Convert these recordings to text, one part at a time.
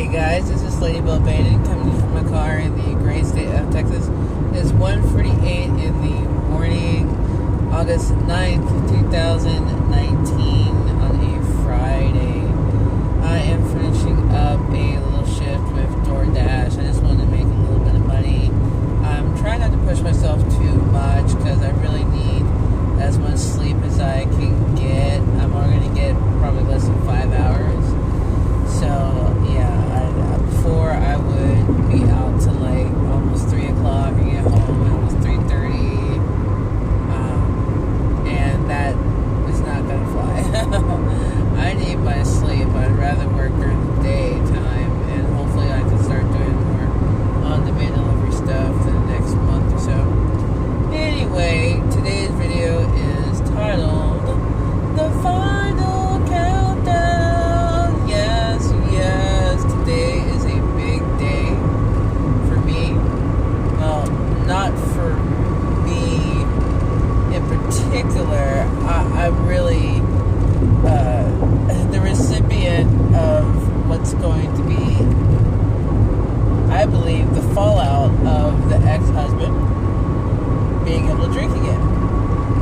Hey guys, this is Lady Bill Baden coming from my car in the great state of Texas. It's 1:48 in the morning, August 9th, 2019 on a Friday. I am finishing up a little shift with DoorDash. I just wanted to make a little bit of money. I'm trying not to push myself too much because I really need as much sleep as I can get. I'm only going to get probably less than 5 hours. So, yeah, before I would be out till like almost 3 o'clock and get home at almost 3:30. And that is not going to fly. I need my sleep. I'd rather work during the daytime, and hopefully I can start doing more on-demand delivery stuff in the next month or so. Anyway, today's video is titled The Final Countdown. Yes, today is a big day for me. Well, not for me in particular. I'm really the recipient of what's going to be, I believe, the fallout of the ex-husband being able to drink again.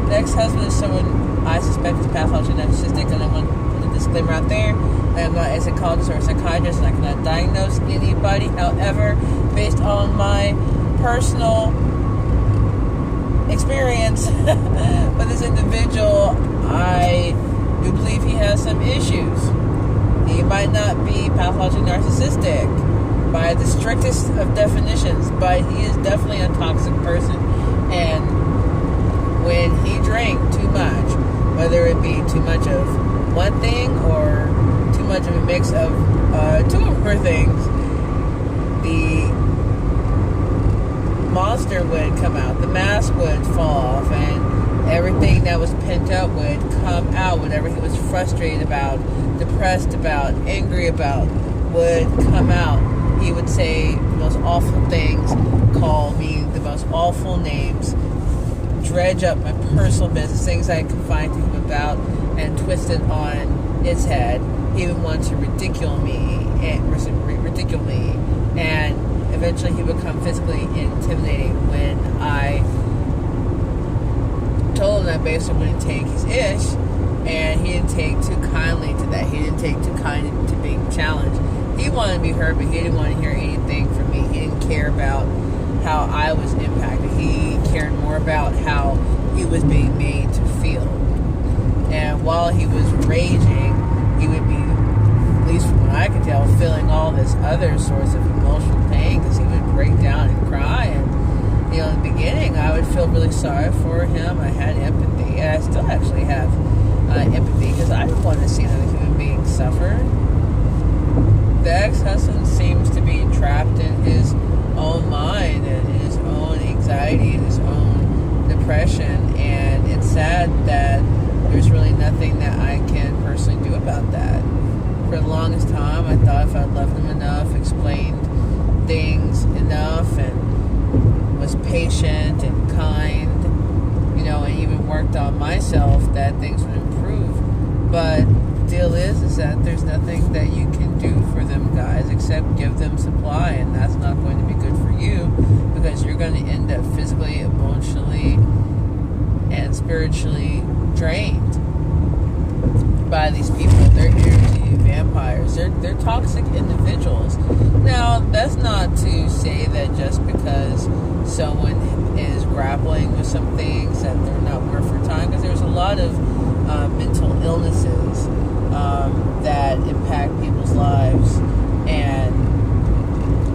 The ex-husband is someone I suspect is pathologically narcissistic, and I want to put a disclaimer out there. I am not a psychologist or a psychiatrist, and I cannot diagnose anybody. However, based on my personal experience with this individual, I do believe he has some issues. He might not be pathologically narcissistic by the strictest of definitions, but he is definitely a toxic person. And when he drank too much, whether it be too much of one thing or too much of a mix of two or more things, the monster would come out, the mask would fall off, and everything that was pent up would come out. Whatever he was frustrated about, depressed about, angry about would come out. He would say the most awful things, call me the most awful names, dredge up my personal business, things I confide to him about, and twist it on its head. He would want to ridicule me, and eventually he would become physically intimidating when I told him that basically wouldn't take his ish, and he didn't take too kindly to that. He didn't take too kindly to being challenged. He wanted to be heard, but he didn't want to hear anything from me. He didn't care about how I was impacted. He cared more about how he was being made to feel. And while he was raging, he would be, at least from what I could tell, feeling all this other sorts of emotional pain, because he would break down and cry. And in the beginning, I would feel really sorry for him. I had empathy, and I still actually have empathy, because I don't want to see another human being suffer. The ex-husband seems to be trapped in his own mind and his own anxiety and his own depression, and it's sad that there's really nothing that I can personally do about that. For the longest time, I thought if I loved him enough, explained things enough, and was patient and kind, and even worked on myself, that things would improve. But the deal is that there's nothing that you can do for them guys except give them supply, and that's not going to be good for you, because you're going to end up physically, emotionally, and spiritually drained by these people. They're energy vampires. They're toxic individuals. Now, that's not to say that just because someone is grappling with some things that they're not worth your time, because there's a lot of mental illnesses that impact people's lives, and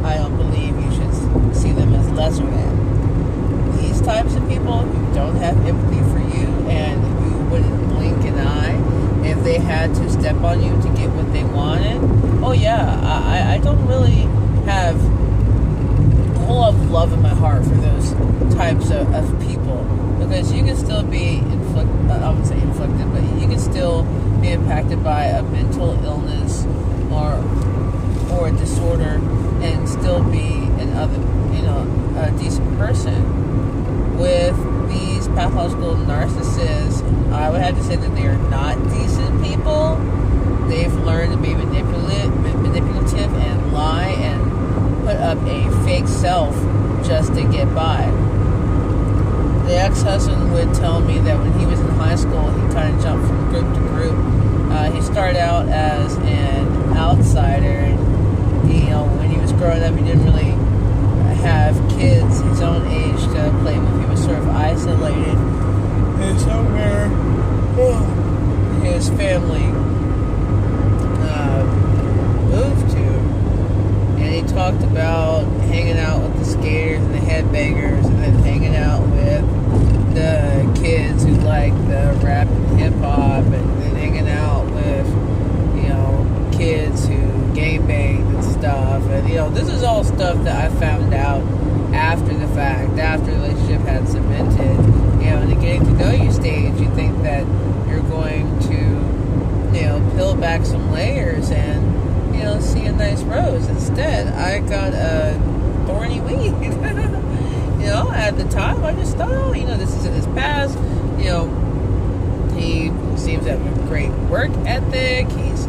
I don't believe you should see them as lesser than. These types of people who don't have empathy for you and who wouldn't blink an eye if they had to step on you to get what they wanted, oh yeah, I don't really have a whole lot of love in my heart for those types of people, because you can still be I wouldn't say inflicted, but you can still be impacted by a mental illness or a disorder and still be a decent person. With these pathological narcissists, I would have to say that they are not decent people. They've learned to be manipulative and lie fake self just to get by. The ex-husband would tell me that when he was in high school, he kind of jumped from group to group. He started out as an outsider, and when he was growing up, he didn't really have kids his own age to play with. He was sort of isolated, and somewhere his family moved to. And he talked about hanging out with the skaters and the headbangers, and then hanging out with the kids who like the rap and hip hop, and then hanging out with kids who gangbanged and stuff. And this is all stuff that I found out after the fact, after the relationship had cemented. In the getting to know you stage, you think that you're going to peel back some layers and see a nice rose. Instead, I got a thorny weed. At the time, I just thought, this is in his past. He seems to have a great work ethic. He's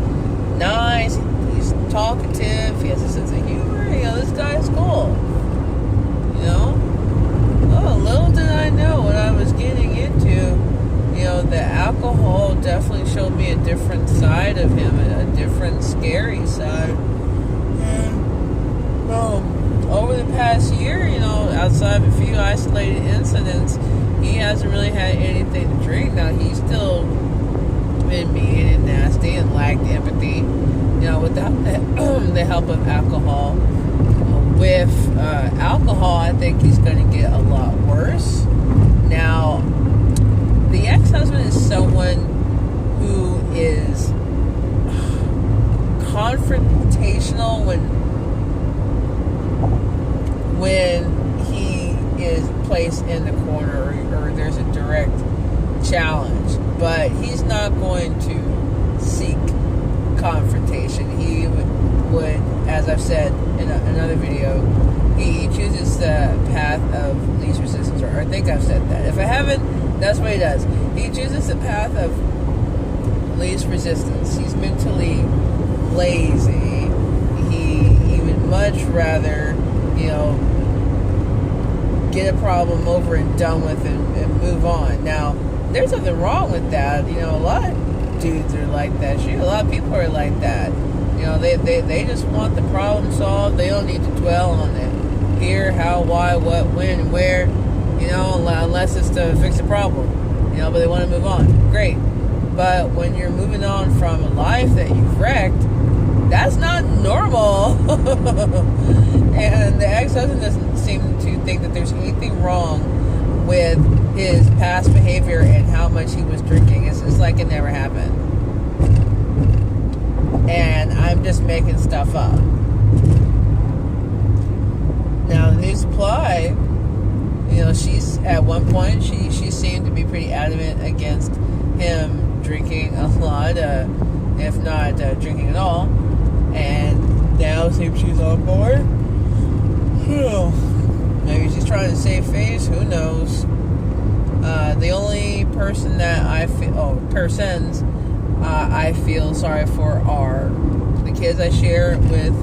nice. He's talkative. He has a sense of humor. This guy's cool. Oh, little did I know what I was getting into. The alcohol definitely showed me a different side of him, a different scary side. And over the past year, outside of a few isolated incidents, he hasn't really had anything to drink. Now, he's still been mean and nasty and lacked empathy, without the help of alcohol. With alcohol, I think he's going to get a lot worse. Now, the ex-husband is someone who is confrontational when he is placed in the corner or there's a direct challenge. But he's not going to seek confrontation. He would, as I've said in another video, he chooses the path of least resistance, or I think I've said that. If I haven't, that's what he does. He chooses the path of least resistance. He's mentally lazy. He would much rather, get a problem over and done with and move on. Now, there's nothing wrong with that. A lot of dudes are like that. A lot of people are like that. They just want the problem solved. They don't need to dwell on it. Here, how, why, what, when, and where, unless it's to fix a problem, but they want to move on. Great. But when you're moving on from a life that you've wrecked, that's not normal. And the ex-husband doesn't seem to think that there's anything wrong with his past behavior and how much he was drinking. It's like it never happened. And I'm just making stuff up. Now, the new supply, she's at one point, she seemed to be pretty adamant against him drinking a lot, if not drinking at all. And now it seems she's on board. Maybe she's trying to save face, who knows. The only person that I feel sorry for are the kids I share with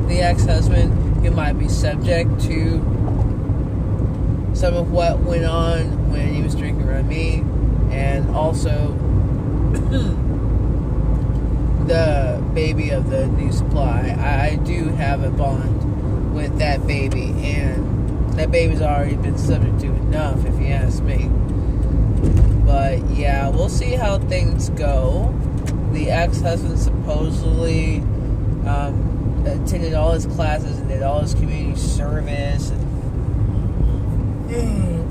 the ex-husband, who might be subject to some of what went on when he was drinking around me, and also the baby of the new supply. I do have a bond with that baby, and that baby's already been subject to enough, if you ask me. But yeah, we'll see how things go. The ex-husband supposedly attended all his classes and did all his community service and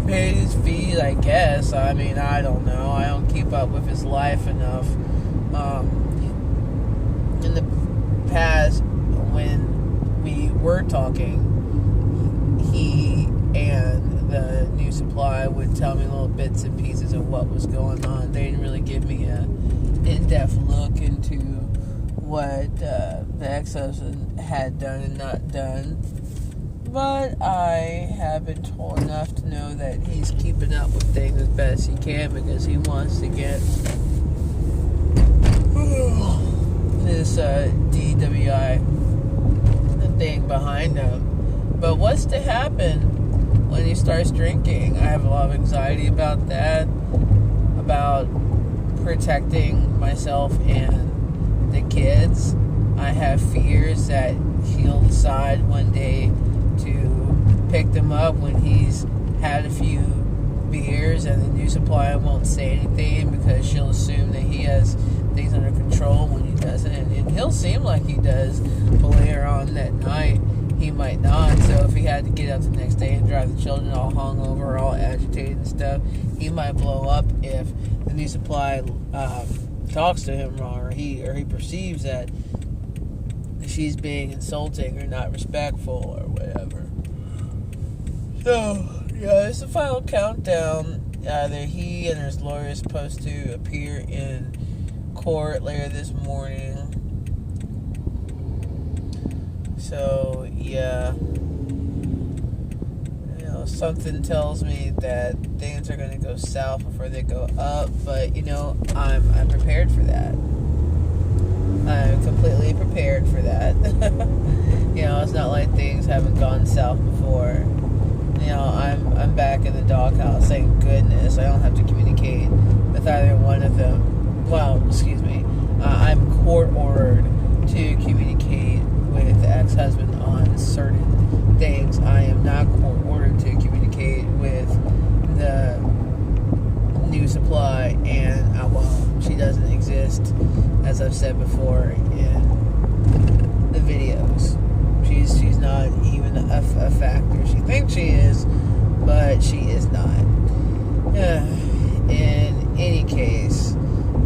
paid his fees, I guess. I mean, I don't know. I don't keep up with his life enough. In the past, when we were talking, he and the new supply would tell me little bits and pieces of what was going on. They didn't really give me a in-depth look into what the ex-husband had done and not done. But I have been told enough to know that he's keeping up with things as best he can because he wants to get this DWI thing behind him. But what's to happen when he starts drinking? I have a lot of anxiety about that, about protecting myself and the kids. I have fears that he'll decide one day to pick them up when he's had a few beers, and the new supply won't say anything because she'll assume that he has things under control when he doesn't, and he'll seem like he does, but later on that night he might not. So if he had to get up the next day and drive the children all hungover, all agitated and stuff, he might blow up if the new supply talks to him wrong, or he perceives that she's being insulting or not respectful or whatever. So yeah, it's the final countdown. Either he and his lawyer is supposed to appear in court later this morning. So yeah, something tells me that things are going to go south before they go up. But I'm prepared for that. I'm completely prepared for that. It's not like things haven't gone south before. I'm back in the doghouse, thank goodness. I don't have to communicate with either one of them. Well, excuse me. I'm court-ordered to communicate with the ex-husband on certain things. I am not court-ordered to communicate with the new supply, and, she doesn't exist, as I've said before in the videos. She's not even a factor. She thinks she is, but she is not. In any case,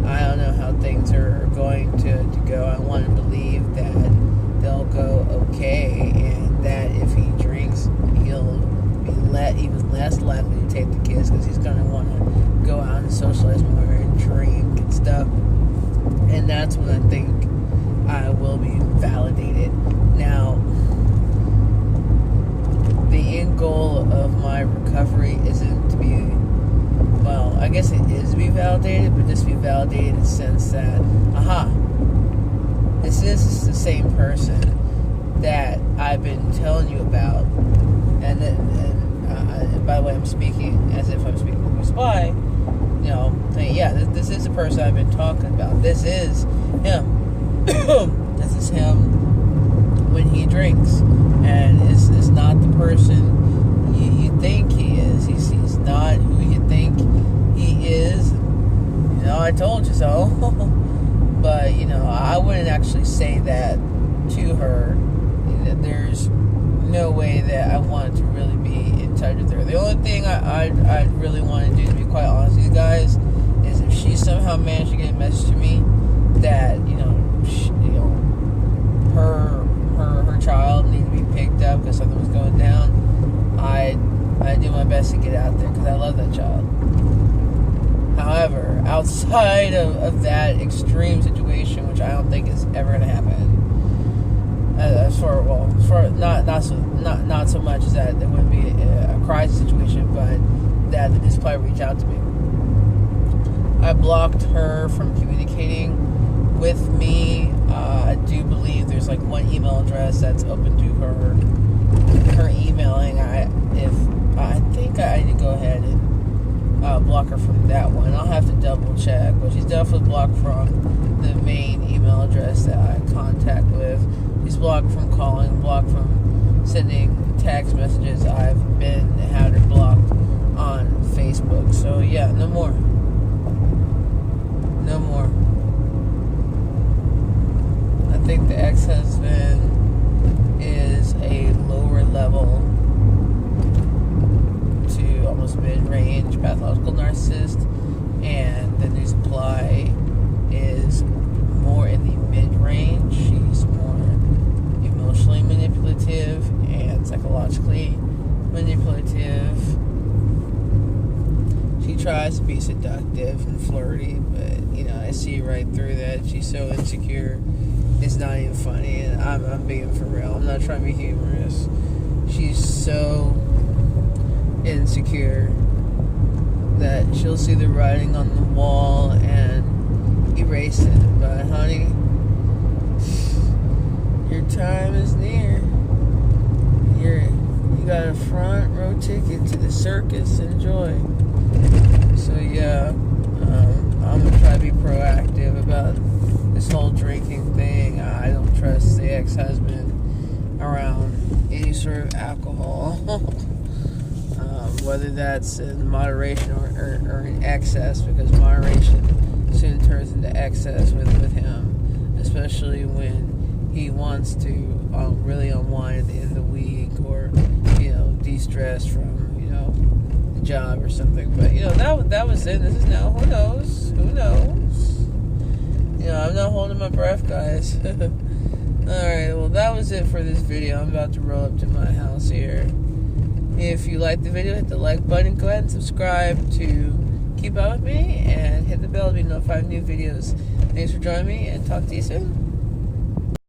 I don't know how things are going to go. I want to believe that they'll go okay, and that if he drinks, he'll be even less likely to take the kids, because he's going to want to go out and socialize more and drink and stuff. And that's when I think I will be validated. Now, the end goal of my recovery isn't to be, well, I guess it is to be validated, but just be validated in the sense that, this is the same person that I've been telling you about. And by the way, I'm speaking as if I'm speaking with a spy, saying, yeah, this is the person I've been talking about. This is him. This is him when he drinks, and it's not the person you think he is. He's not who you think he is. I told you so. But I wouldn't actually say that to her. There's no way that I want to really be in touch with her. The only thing I'd really want to do, to be quite honest with you guys, is if she somehow managed to get a message to me that her child needed to be picked up because something was going down, I'd do my best to get out there because I love that child. However, outside of that extreme situation, which I don't think is ever going to happen, not so much as that there wouldn't be a crisis situation, but that the display reach out to me. I blocked her from communicating with me. I do believe there's one email address that's open to her emailing. I think I need to go ahead and block her from that one. I'll have to double check, but she's definitely blocked from the main email address that I contact with. She's blocked from calling, blocked from sending text messages. I've had her blocked on Facebook. So yeah, no more. No more. I think the ex-husband is a lower level to almost mid-range pathological narcissist, and the new supply is more in the mid-range. She's more emotionally manipulative and psychologically manipulative. She tries to be seductive and flirty, but I see right through that. She's so insecure, it's not even funny, and I'm being for real. I'm not trying to be humorous. She's so insecure that she'll see the writing on the wall and erase it. But honey, your time is near. got a front row ticket to the circus. Enjoy. So yeah, I'm gonna try to be proactive about this whole drinking thing. I don't trust the ex-husband around any sort of alcohol, whether that's in moderation or in excess, because moderation soon turns into excess with him, especially when he wants to really unwind at the end of the week, or de-stress from the job or something. But that was it. This is now, who knows? I'm not holding my breath, guys. Alright, well, that was it for this video. I'm about to roll up to my house here. If you liked the video, hit the like button. Go ahead and subscribe to keep up with me, and hit the bell to be notified of new videos. Thanks for joining me, and talk to you soon.